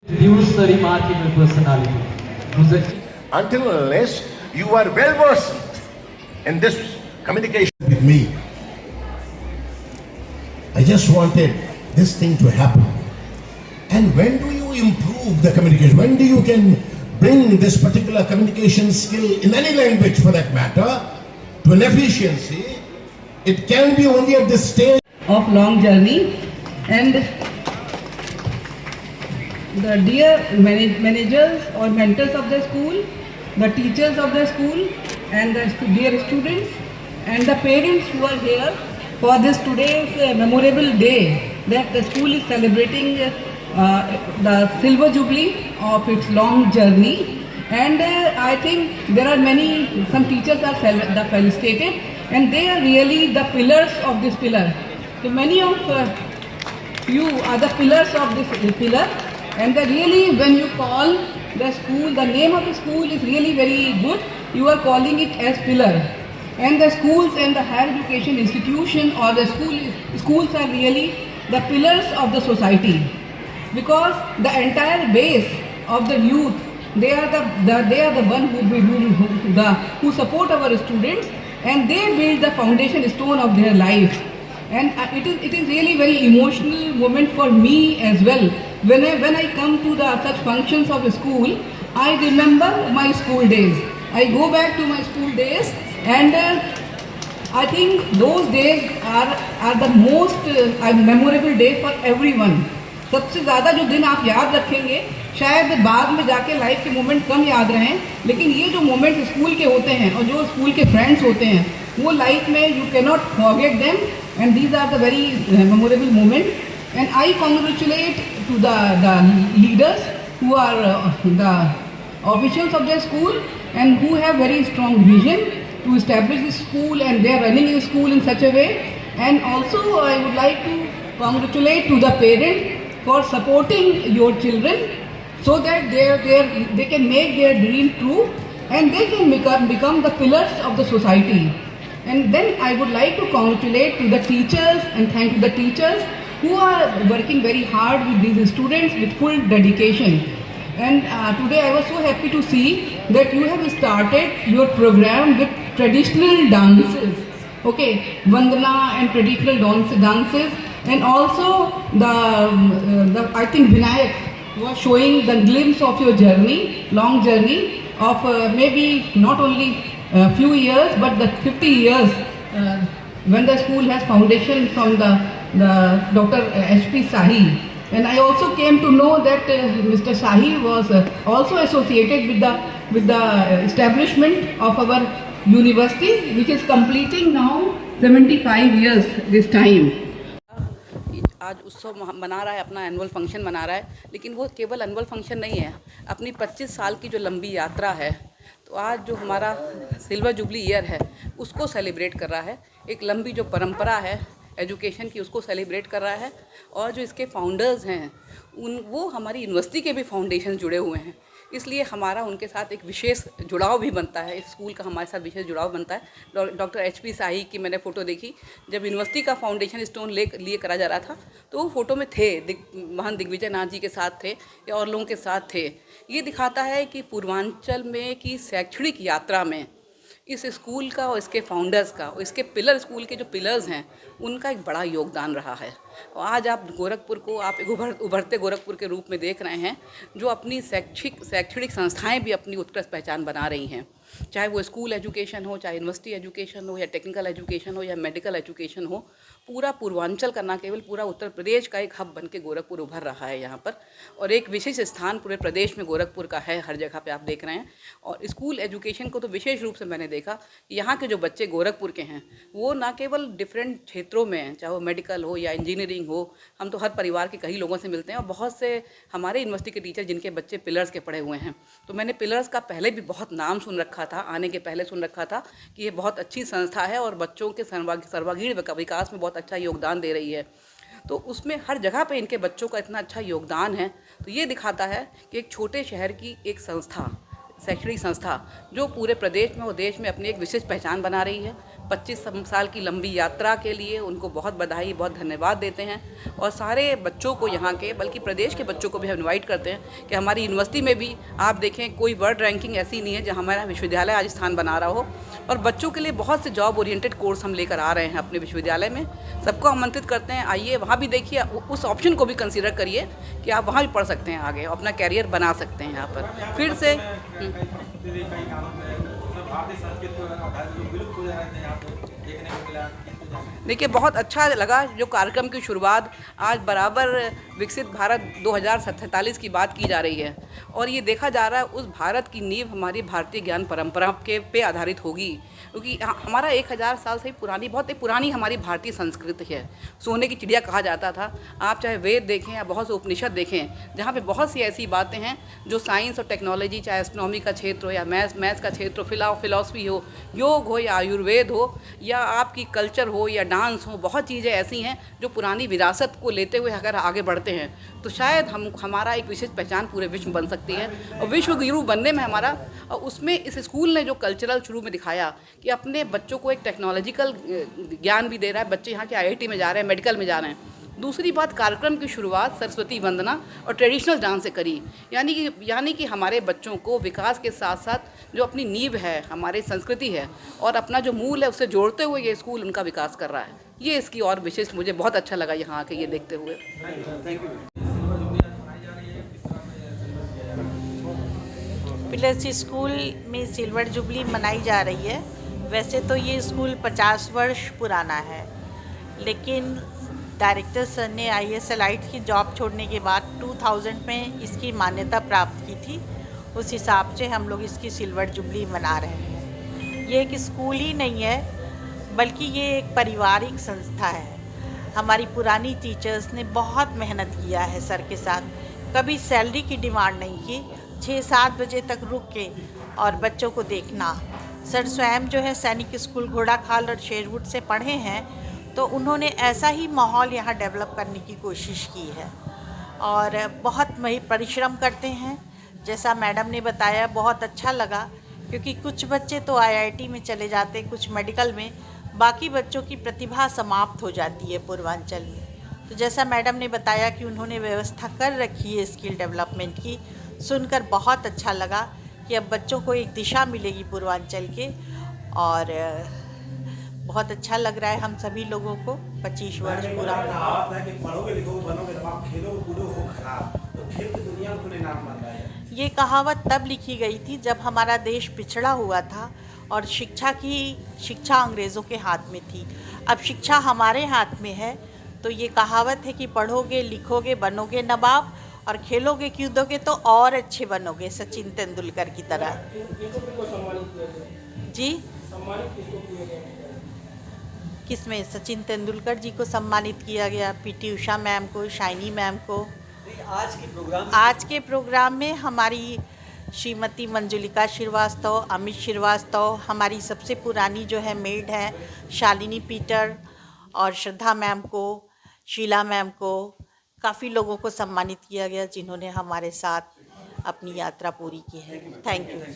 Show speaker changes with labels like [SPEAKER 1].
[SPEAKER 1] Produce a remarkable personality.
[SPEAKER 2] Until unless you are well versed in this communication
[SPEAKER 3] with me. I just wanted this thing to happen. And when do you improve the communication? When do you can bring this particular communication skill in any language for that matter to an efficiency? It can be only at this stage
[SPEAKER 4] of long journey. And the dear managers or mentors of the school, the teachers of the school, and the dear students and the parents who are here for this today's memorable day that the school is celebrating the silver jubilee of its long journey. And I think there are some teachers are felicitated, and they are really the pillars of this pillar. So many of you are the pillars of this pillar, and really when you call the school, the name of the school is really very good. You are calling it as pillar. And the schools and the higher education institution or the schools are really the pillars of the society, because the entire base of the youth, they are the one who support our students, and they build the foundation stone of their life. And it is really very emotional moment for me as well. When I come to such functions of a school, I remember my school days. I go back to my school days, and I think those days are the most memorable day for everyone. सबसे ज़्यादा जो दिन आप याद रखेंगे, शायद बाद में जाके लाइफ के मोमेंट कम याद रहें, लेकिन ये जो मोमेंट स्कूल के होते हैं और जो स्कूल के फ्रेंड्स होते हैं, वो लाइफ में you can not forget them, and these are the very memorable moment. And I congratulate to the leaders who are the officials of their school and who have very strong vision to establish the school, and they are running the school in such a way. And also I would like to congratulate to the parents for supporting your children so that they can make their dream true and they can become the pillars of the society. And then I would like to congratulate to the teachers and thank to the teachers who are working very hard with these students with full dedication. And today I was so happy to see that you have started your program with traditional dances. Okay, Vandana and traditional dances, and also the I think Vinayak was showing the glimpse of your journey, long journey of maybe not only a few years but the 50 years when the school has foundation from the Dr. H.P. Sahi. And I also came to know that Mr. Sahi was also associated with the establishment of our university, which is completing now 75 years this time.
[SPEAKER 5] आज उत्सव मना रहा है, अपना annual function मना रहा है, लेकिन वो केवल एनुअल फंक्शन नहीं है, अपनी 25 साल की जो लंबी यात्रा है, तो आज जो हमारा सिल्वर जुबली ईयर है उसको सेलिब्रेट कर रहा है. एक लंबी जो परंपरा है एजुकेशन की उसको सेलिब्रेट कर रहा है. और जो इसके फाउंडर्स हैं वो हमारी यूनिवर्सिटी के भी फाउंडेशन जुड़े हुए हैं, इसलिए हमारा उनके साथ एक विशेष जुड़ाव भी बनता है. इस स्कूल का हमारे साथ विशेष जुड़ाव बनता है. Doctor HP. शाही की मैंने फ़ोटो देखी जब यूनिवर्सिटी का फाउंडेशन स्टोन लिए करा जा रहा था, तो वो फ़ोटो में थे महान दिग्विजय नाथ जी के साथ थे या और लोगों के साथ थे. ये दिखाता है कि पूर्वांचल में की शैक्षणिक यात्रा में इस स्कूल का और इसके फाउंडर्स का और इसके पिलर, स्कूल के जो पिलर्स हैं उनका एक बड़ा योगदान रहा है. और आज आप गोरखपुर को आप एक उभरते गोरखपुर के रूप में देख रहे हैं, जो अपनी शैक्षणिक संस्थाएं भी अपनी उत्कृष्ट पहचान बना रही हैं, चाहे वो स्कूल एजुकेशन हो, चाहे यूनिवर्सिटी एजुकेशन हो, या टेक्निकल एजुकेशन हो, या मेडिकल एजुकेशन हो. पूरा पूर्वांचल का ना केवल पूरा उत्तर प्रदेश का एक हब बन के गोरखपुर उभर रहा है यहाँ पर, और एक विशेष स्थान पूरे प्रदेश में गोरखपुर का है. हर जगह पे आप देख रहे हैं. और स्कूल एजुकेशन को तो विशेष रूप से मैंने देखा, यहाँ के जो बच्चे गोरखपुर के हैं वो ना केवल डिफरेंट क्षेत्रों में हैं, चाहे वो मेडिकल हो या इंजीनियरिंग हो. हम तो हर परिवार के कई लोगों से मिलते हैं, और बहुत से हमारे यूनिवर्सिटी के टीचर जिनके बच्चे पिलर्स के पढ़े हुए हैं. तो मैंने पिलर्स का पहले भी बहुत नाम सुन रखा था, आने के पहले सुन रखा था कि ये बहुत अच्छी संस्था है और बच्चों के सर्वांगीण विकास में बहुत अच्छा योगदान दे रही है. तो उसमें हर जगह पे इनके बच्चों का इतना अच्छा योगदान है. तो ये दिखाता है कि एक छोटे शहर की एक संस्था, शैक्षणिक संस्था जो पूरे प्रदेश में और देश में अपनी एक विशेष पहचान बना रही है, 25 साल की लंबी यात्रा के लिए उनको बहुत बधाई, बहुत धन्यवाद देते हैं। और सारे बच्चों को यहाँ के, बल्कि प्रदेश के बच्चों को भी हम इनवाइट करते हैं कि हमारी यूनिवर्सिटी में भी आप देखें कोई वर्ल्ड रैंकिंग ऐसी नहीं है जहाँ हमारा विश्वविद्यालय आज स्थान बना रहा हो। और बच्चों के लिए बहुत से जॉब ओरिएंटेड कोर्स हम लेकर आ रहे हैं अपने विश्वविद्यालय में। सबको आमंत्रित करते हैं, आइए वहाँ भी देखिए, उस ऑप्शन को भी कंसीडर करिए कि आप वहाँ भी पढ़ सकते हैं, आगे अपना कैरियर बना सकते हैं यहाँ पर। फिर से देखिए, बहुत अच्छा लगा जो कार्यक्रम की शुरुआत आज बराबर विकसित भारत 2047 की बात की जा रही है, और ये देखा जा रहा है उस भारत की नींव हमारी भारतीय ज्ञान परंपरा के पे आधारित होगी, क्योंकि हमारा 1000 साल से पुरानी, बहुत पुरानी हमारी भारतीय संस्कृति है। सोने की चिड़िया कहा जाता था। आप चाहे वेद देखें या बहुत से उपनिषद देखें, जहाँ पे बहुत सी ऐसी बातें हैं जो साइंस और टेक्नोलॉजी, चाहे एस्ट्रोनॉमी का क्षेत्र हो या मैथ्स का क्षेत्र हो, फिलॉसफी हो, योग हो या आयुर्वेद हो या आपकी कल्चर हो या डांस हो, बहुत चीज़ें ऐसी हैं जो पुरानी विरासत को लेते हुए अगर आगे बढ़ते हैं तो शायद हमारा एक विशेष पहचान पूरे विश्व बन सकती है। और विश्व गुरु बनने में हमारा, और उसमें इस स्कूल ने जो कल्चरल शुरू में दिखाया कि अपने बच्चों को एक टेक्नोलॉजिकल ज्ञान भी दे रहा है। बच्चे यहाँ के IIT में जा रहे हैं, मेडिकल में जा रहे हैं। दूसरी बात, कार्यक्रम की शुरुआत सरस्वती वंदना और ट्रेडिशनल डांस से करी, यानी कि हमारे बच्चों को विकास के साथ साथ जो अपनी नींव है, हमारी संस्कृति है और अपना जो मूल है उससे जोड़ते हुए ये स्कूल उनका विकास कर रहा है। ये इसकी और विशिष्ट, मुझे बहुत अच्छा लगा यहाँ आके ये देखते हुए।
[SPEAKER 6] पिलर्स स्कूल में सिल्वर जुबली मनाई जा रही है। वैसे तो ये स्कूल 50 वर्ष पुराना है, लेकिन डायरेक्टर सर ने ISLite की जॉब छोड़ने के बाद 2000 में इसकी मान्यता प्राप्त की थी। उस हिसाब से हम लोग इसकी सिल्वर जुबली मना रहे हैं। ये एक स्कूल ही नहीं है, बल्कि ये एक पारिवारिक संस्था है। हमारी पुरानी टीचर्स ने बहुत मेहनत किया है सर के साथ, कभी सैलरी की डिमांड नहीं की। 6-7 बजे तक रुक के और बच्चों को देखना। सर स्वयं जो है सैनिक स्कूल घोड़ाखाल और शेरवुड से पढ़े हैं, तो उन्होंने ऐसा ही माहौल यहाँ डेवलप करने की कोशिश की है और बहुत परिश्रम करते हैं। जैसा मैडम ने बताया, बहुत अच्छा लगा, क्योंकि कुछ बच्चे तो IIT में चले जाते, कुछ मेडिकल में, बाकी बच्चों की प्रतिभा समाप्त हो जाती है पूर्वांचल में। तो जैसा मैडम ने बताया कि उन्होंने व्यवस्था कर रखी है स्किल डेवलपमेंट की, सुनकर बहुत अच्छा लगा कि अब बच्चों को एक दिशा मिलेगी पूर्वांचल के, और बहुत अच्छा लग रहा है हम सभी लोगों को। 25 वर्ष पूरा ये कहावत तब लिखी गई थी जब हमारा देश पिछड़ा हुआ था और शिक्षा अंग्रेज़ों के हाथ में थी। अब शिक्षा हमारे हाथ में है, तो ये कहावत है कि पढ़ोगे लिखोगे बनोगे नवाब, और खेलोगे कूदोगे तो और अच्छे बनोगे, सचिन तेंदुलकर की तरह। जी, किसमें? सचिन तेंदुलकर जी को सम्मानित किया गया, PT उषा मैम को, शाइनी मैम को। आज के प्रोग्राम में हमारी श्रीमती मंजुलिका श्रीवास्तव, अमित श्रीवास्तव, हमारी सबसे पुरानी जो है मेड है शालिनी पीटर, और श्रद्धा मैम को, शीला मैम को, काफ़ी लोगों को सम्मानित किया गया जिन्होंने हमारे साथ अपनी यात्रा पूरी की है। Thank you.